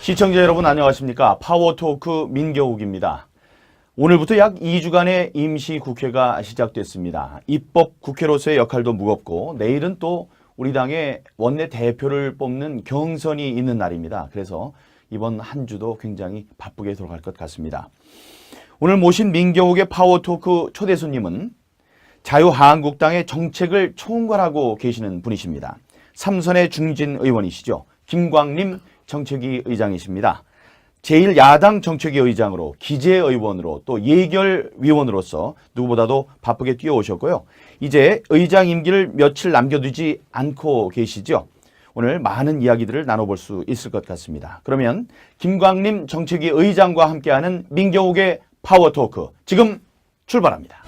시청자 여러분 안녕하십니까. 파워토크 민경욱입니다. 오늘부터 약 2주간의 임시국회가 시작됐습니다. 입법국회로서의 역할도 무겁고 내일은 또 우리 당의 원내대표를 뽑는 경선이 있는 날입니다. 그래서 이번 한 주도 굉장히 바쁘게 돌아갈 것 같습니다. 오늘 모신 민경욱의 파워토크 초대 손님은 자유한국당의 정책을 총괄하고 계시는 분이십니다. 삼선의 중진 의원이시죠. 김광림 정책위 의장이십니다. 제1야당 정책위 의장으로 기재의원으로 또 예결위원으로서 누구보다도 바쁘게 뛰어오셨고요. 이제 의장 임기를 며칠 남겨두지 않고 계시죠. 오늘 많은 이야기들을 나눠볼 수 있을 것 같습니다. 그러면 김광림 정책위 의장과 함께하는 민경욱의 파워토크 지금 출발합니다.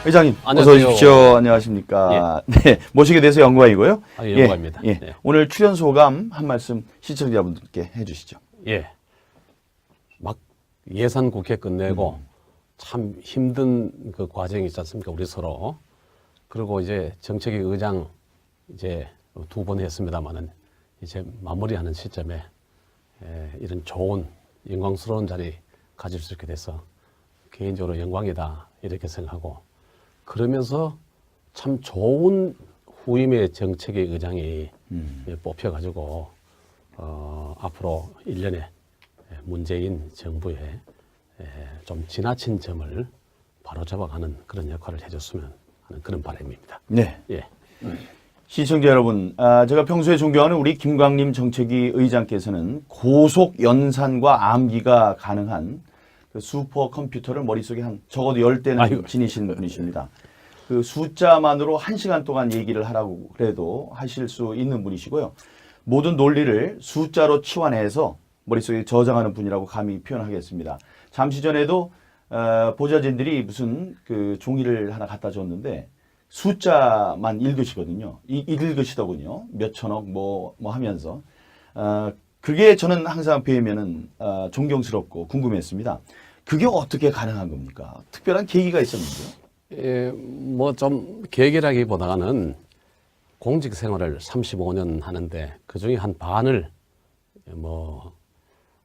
의장님, 안녕하세요. 어서 오십시오. 안녕하십니까. 예. 네, 모시게 돼서 영광이고요. 영광입니다. 예, 예. 네. 오늘 출연 소감 한 말씀 시청자분들께 해주시죠. 예. 막 예산 국회 끝내고 참 힘든 그 과정이 있지 않습니까? 우리 서로. 그리고 이제 정책위 의장 이제 2번 했습니다만은 이제 마무리하는 시점에 이런 좋은 영광스러운 자리 가질 수 있게 돼서 개인적으로 영광이다 이렇게 생각하고 그러면서 참 좋은 후임의 정책위 의장이 뽑혀가지고 앞으로 1년에 문재인 정부에 좀 지나친 점을 바로잡아가는 그런 역할을 해줬으면 하는 그런 바람입니다. 네. 예. 시청자 여러분, 제가 평소에 존경하는 우리 김광림 정책위 의장께서는 고속 연산과 암기가 가능한 그 슈퍼컴퓨터를 머릿속에 적어도 10대는 지니신 분이십니다. 그 숫자만으로 1시간 동안 얘기를 하라고 그래도 하실 수 있는 분이시고요. 모든 논리를 숫자로 치환해서 머릿속에 저장하는 분이라고 감히 표현하겠습니다. 잠시 전에도 보좌진들이 무슨 그 종이를 하나 갖다 줬는데 숫자만 읽으시거든요. 읽으시더군요. 몇 천억 뭐 하면서. 그게 저는 항상 뵈면은 존경스럽고 궁금했습니다. 그게 어떻게 가능한 겁니까? 특별한 계기가 있었는데요. 예, 뭐 좀 계기라기보다는 공직 생활을 35년 하는데 그 중에 한 반을 뭐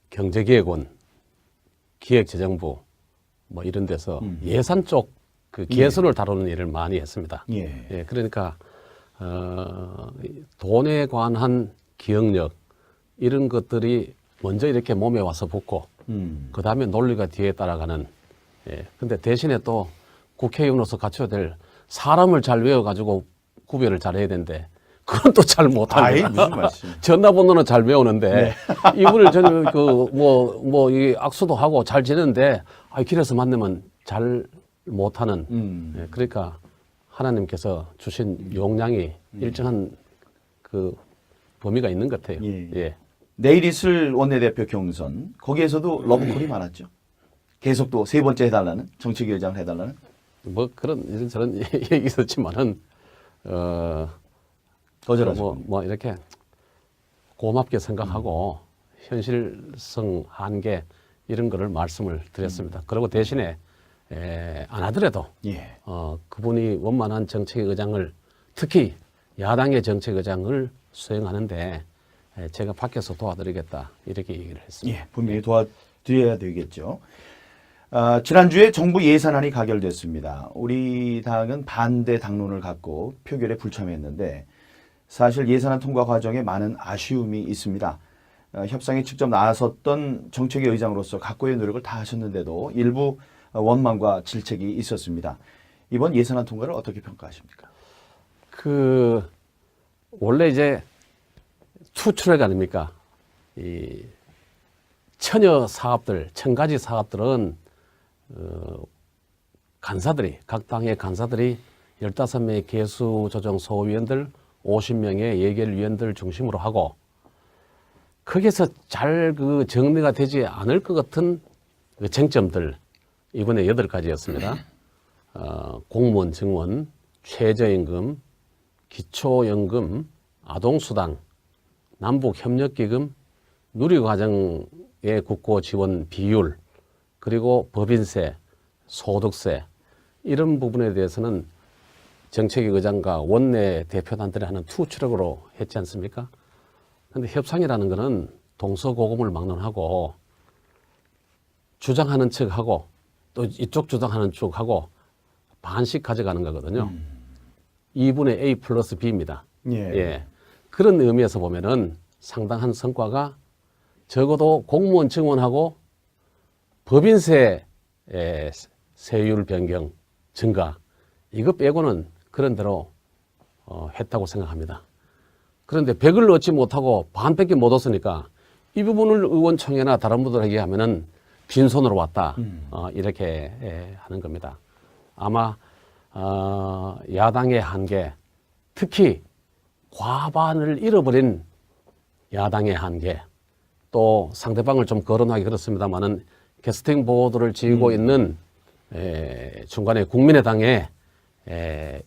경제기획원, 기획재정부 뭐 이런 데서 예산 쪽 그 개수를 다루는 일을 많이 했습니다. 예, 그러니까 돈에 관한 기억력 이런 것들이 먼저 이렇게 몸에 와서 붙고 그 다음에 논리가 뒤에 따라가는. 예, 근데 대신에 또 국회의원으로서 갖춰야 될 사람을 잘 외워가지고 구별을 잘해야 되는데 그건 또 잘 못합니다. 무슨 말씀? 전화번호는 잘 외우는데 이분을 저는 이 악수도 하고 잘 지내는데 길에서 만나면 잘 못하는. 예, 그러니까 하나님께서 주신 용량이 일정한 그 범위가 있는 것 같아요. 예. 내일 있을 원내대표 경선 거기에서도 러브콜이 많았죠. 계속 또 3번째 해달라는 정책위 의장을 해달라는 뭐 그런 이런저런 얘기 있었지만은 거절하죠. 뭐 이렇게 고맙게 생각하고 현실성 한계 이런 거를 말씀을 드렸습니다. 그리고 대신에 안 하더라도 그분이 원만한 정책위 의장을 특히 야당의 정책위 의장을 수행하는데 제가 밖에서 도와드리겠다 이렇게 얘기를 했습니다. 예, 분명히 도와드려야 되겠죠. 지난주에 정부 예산안이 가결됐습니다. 우리 당은 반대 당론을 갖고 표결에 불참했는데 사실 예산안 통과 과정에 많은 아쉬움이 있습니다. 협상에 직접 나섰던 정책위 의장으로서 각고의 노력을 다 하셨는데도 일부 원망과 질책이 있었습니다. 이번 예산안 통과를 어떻게 평가하십니까? 원래 이제 투트랙 아닙니까? 이 천여 사업들, 1000가지 사업들은 간사들이, 각 당의 간사들이 15명의 개수조정소위원들, 50명의 예결위원들 중심으로 하고 거기서 잘 정리가 되지 않을 것 같은 그 쟁점들 이번에 8가지였습니다. 공무원 증원, 최저임금, 기초연금, 아동수당, 남북협력기금, 누리과정의 국고 지원 비율, 그리고 법인세, 소득세 이런 부분에 대해서는 정책위 의장과 원내 대표단들이 하는 투트랙으로 했지 않습니까? 근데 협상이라는 거는 동서고금을 막론하고 주장하는 척하고 또 이쪽 주장하는 쪽하고 반씩 가져가는 거거든요. 2분의 A 플러스 B입니다. 예. 그런 의미에서 보면은 상당한 성과가 적어도 공무원 증원하고 법인세 세율 변경 증가 이거 빼고는 그런 대로 했다고 생각합니다. 그런데 100을 얻지 못하고 반밖에 못 얻었으니까 이 부분을 의원총회나 다른 분들에게 하면은 빈손으로 왔다 이렇게 하는 겁니다. 아마 야당의 한계, 특히 과반을 잃어버린 야당의 한계, 또 상대방을 좀 거론하기 그렇습니다만은 캐스팅 보드를 지고 있는 중간에 국민의당의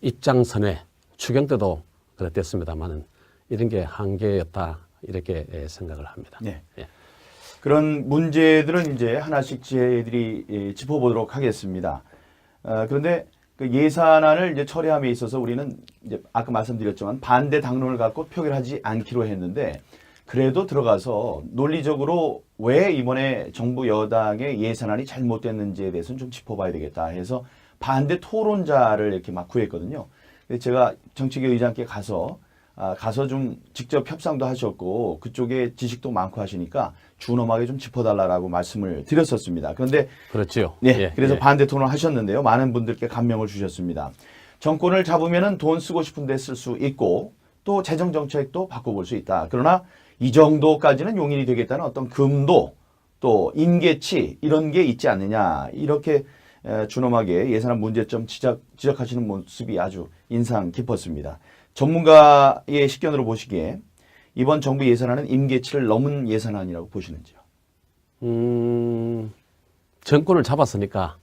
입장선회 추경 때도 그랬댔습니다만은 이런 게 한계였다 이렇게 생각을 합니다. 네. 예. 그런 문제들은 이제 하나씩 저희들이 짚어보도록 하겠습니다. 그런데 그 예산안을 이제 처리함에 있어서 우리는 이제 아까 말씀드렸지만 반대 당론을 갖고 표결하지 않기로 했는데 그래도 들어가서 논리적으로 왜 이번에 정부 여당의 예산안이 잘못됐는지에 대해서는 좀 짚어봐야 되겠다 해서 반대 토론자를 이렇게 막 구했거든요. 제가 정책위 의장께 가서 좀 직접 협상도 하셨고 그쪽에 지식도 많고 하시니까 준엄하게 좀 짚어달라고 말씀을 드렸었습니다. 그런데 그렇죠. 네, 예, 그래서 예. 반대 토론을 하셨는데요. 많은 분들께 감명을 주셨습니다. 정권을 잡으면은 돈 쓰고 싶은 데 쓸 수 있고 또 재정 정책도 바꿔볼 수 있다. 그러나 이 정도까지는 용인이 되겠다는 어떤 금도 또 임계치 이런 게 있지 않느냐 이렇게 준엄하게 예산안 문제점 지적하시는 모습이 아주 인상 깊었습니다. 전문가의 식견으로 보시기에 이번 정부 예산안은 임계치를 넘은 예산안이라고 보시는지요? 정권을 잡았으니까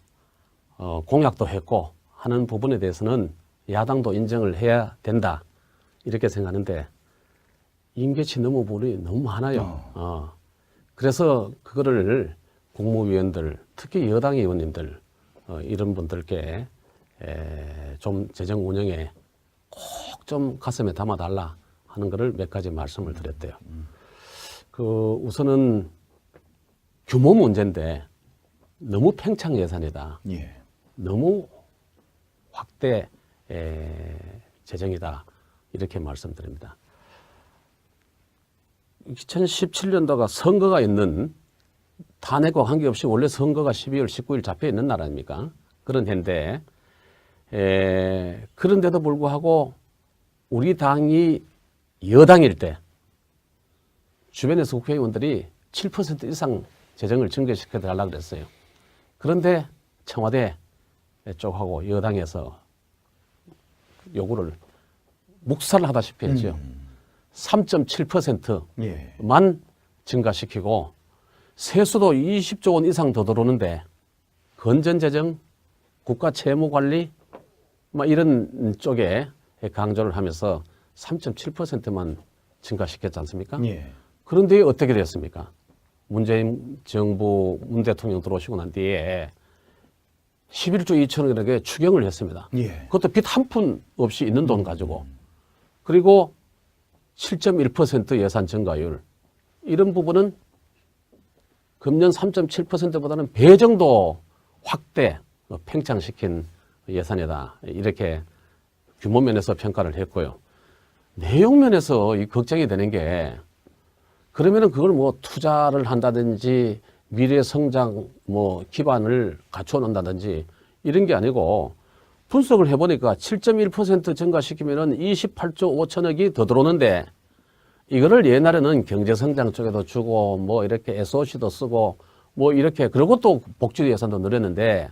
공약도 했고 하는 부분에 대해서는 야당도 인정을 해야 된다 이렇게 생각하는데 임계치 넘은 부분이 너무 많아요. 그래서 그거를 국무위원들 특히 여당 의원님들 이런 분들께 좀 재정 운영에 꼭 좀 가슴에 담아달라 하는 것을 몇 가지 말씀을 드렸대요. 우선은 규모 문제인데 너무 팽창 예산이다. 예. 너무 확대 재정이다. 이렇게 말씀드립니다. 2017년도가 선거가 있는 탄핵과 관계없이 원래 선거가 12월 19일 잡혀 있는 나라 아닙니까? 그런 해인데 그런데도 불구하고 우리 당이 여당일 때 주변에서 국회의원들이 7% 이상 재정을 증가시켜 달라고 그랬어요. 그런데 청와대 쪽하고 여당에서 요구를 묵살을 하다시피 했죠. 3.7%만 증가시키고 세수도 20조 원 이상 더 들어오는데 건전재정, 국가채무관리 뭐 이런 쪽에 강조를 하면서 3.7%만 증가시켰지 않습니까? 예. 그런데 어떻게 됐습니까? 문재인 정부 문 대통령 들어오시고 난 뒤에 11조 2천억이라게 추경을 했습니다. 예. 그것도 빚 한 푼 없이 있는 돈 가지고. 그리고 7.1% 예산 증가율. 이런 부분은 금년 3.7%보다는 배 정도 확대, 팽창시킨 예산이다. 이렇게 규모 면에서 평가를 했고요. 내용 면에서 이 걱정이 되는 게 그러면은 그걸 뭐 투자를 한다든지 미래 성장 뭐 기반을 갖춰 놓는다든지 이런 게 아니고 분석을 해보니까 7.1% 증가시키면은 28조 5천억이 더 들어오는데 이거를 옛날에는 경제성장 쪽에도 주고 뭐 이렇게 SOC도 쓰고 뭐 이렇게 그리고 또 복지 예산도 늘렸는데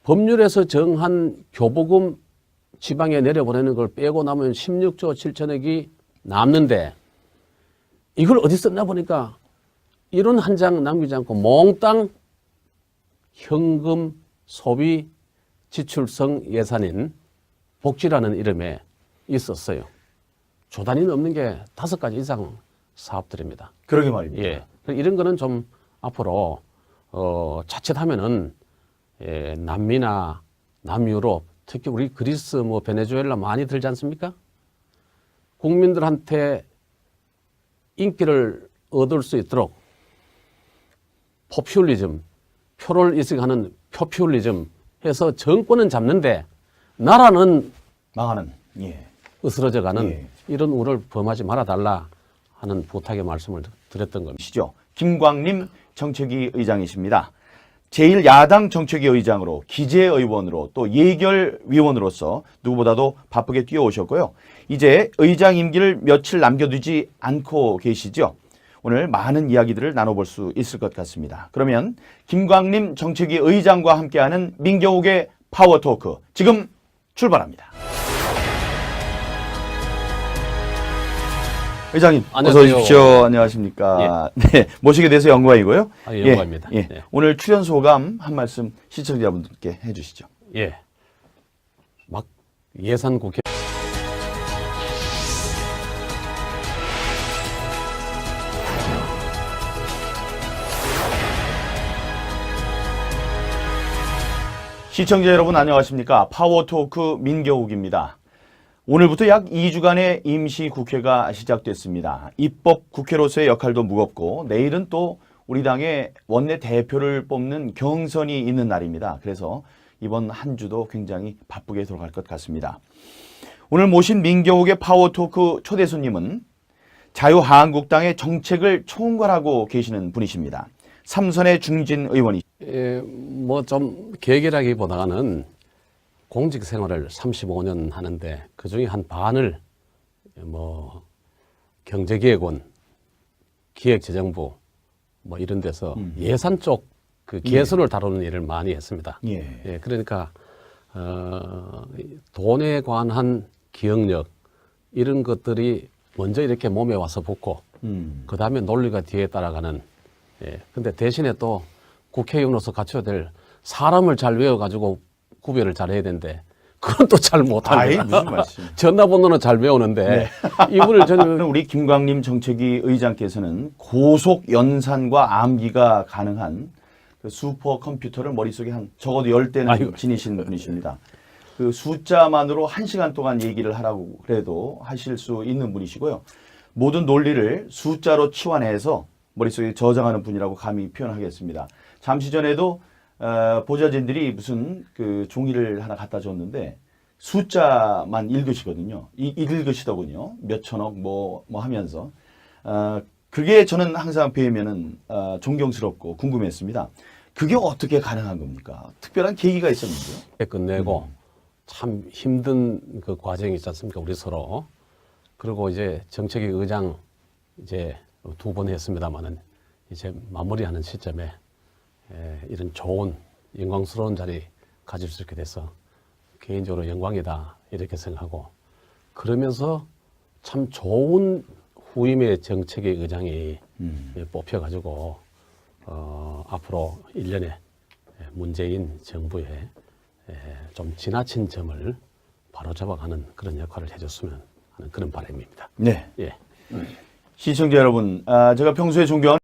법률에서 정한 교부금 지방에 내려보내는 걸 빼고 나면 16조 7천억이 남는데 이걸 어디 썼나 보니까 이런 한 장 남기지 않고 몽땅 현금 소비 지출성 예산인 복지라는 이름에 있었어요. 조 단위는 없는 게 5가지 이상 사업들입니다. 그러게 말입니다. 예. 이런 거는 좀 앞으로 자칫하면은 남미나 남유럽 특히 우리 그리스 뭐 베네수엘라 많이 들지 않습니까? 국민들한테 인기를 얻을 수 있도록 포퓰리즘, 표를 이식하는 포퓰리즘 해서 정권은 잡는데 나라는 망하는. 예. 으스러져가는 예. 이런 우를 범하지 말아달라 하는 부탁의 말씀을 드렸던 겁니다. 시죠. 김광림 정책위 의장이십니다. 제1야당 정책위 의장으로 기재의원으로 또 예결위원으로서 누구보다도 바쁘게 뛰어오셨고요. 이제 의장 임기를 며칠 남겨두지 않고 계시죠. 오늘 많은 이야기들을 나눠볼 수 있을 것 같습니다. 그러면 김광림 정책위 의장과 함께하는 민경욱의 파워토크 지금 출발합니다. 의장님, 안녕하세요. 어서 오십시오. 안녕하십니까. 네, 모시게 돼서 영광이고요. 영광입니다. 예. 네. 오늘 출연 소감 한 말씀 시청자분들께 해주시죠. 예. 막 예산 국회 시청자 여러분 안녕하십니까. 파워토크 민경욱입니다. 오늘부터 약 2주간의 임시국회가 시작됐습니다. 입법국회로서의 역할도 무겁고 내일은 또 우리 당의 원내대표를 뽑는 경선이 있는 날입니다. 그래서 이번 한 주도 굉장히 바쁘게 돌아갈 것 같습니다. 오늘 모신 민경욱의 파워토크 초대 손님은 자유한국당의 정책을 총괄하고 계시는 분이십니다. 삼선의 중진 의원이 뭐 좀 계획이라기보다는 공직 생활을 35년 하는데 그중에 한 반을 뭐 경제기획원, 기획재정부 뭐 이런 데서 예산 쪽 그 개수를 다루는 일을 많이 했습니다. 예. 그러니까 돈에 관한 기억력 이런 것들이 먼저 이렇게 몸에 와서 붙고 그 다음에 논리가 뒤에 따라가는. 근데 대신에 또 국회의원으로서 갖춰야 될 사람을 잘 외워가지고 구별을 잘해야 되는데 그건 또 잘 못합니다. 무슨 말씀? 전화번호는 잘 외우는데 이분을 저는 우리 김광림 정책위 의장께서는 고속 연산과 암기가 가능한 그 슈퍼컴퓨터를 머릿속에 한 적어도 10대는 아이고. 지니신 분이십니다. 그 숫자만으로 1시간 동안 얘기를 하라고 그래도 하실 수 있는 분이시고요. 모든 논리를 숫자로 치환해서 머릿속에 저장하는 분이라고 감히 표현하겠습니다. 잠시 전에도 보좌진들이 무슨 그 종이를 하나 갖다 줬는데 숫자만 읽으시거든요. 읽으시더군요. 몇 천억 뭐 하면서. 그게 저는 항상 뵈면은 존경스럽고 궁금했습니다. 그게 어떻게 가능한 겁니까? 특별한 계기가 있었는데요. 끝내고 참 힘든 그 과정이 있지 않습니까? 우리 서로. 그리고 이제 정책위 의장 이제 2번 했습니다만은 이제 마무리하는 시점에 이런 좋은 영광스러운 자리 가질 수 있게 돼서 개인적으로 영광이다 이렇게 생각하고 그러면서 참 좋은 후임의 정책위 의장이 뽑혀가지고 앞으로 1년에 문재인 정부에 좀 지나친 점을 바로잡아가는 그런 역할을 해줬으면 하는 그런 바람입니다. 네. 예. 시청자 여러분, 제가 평소에 존경하는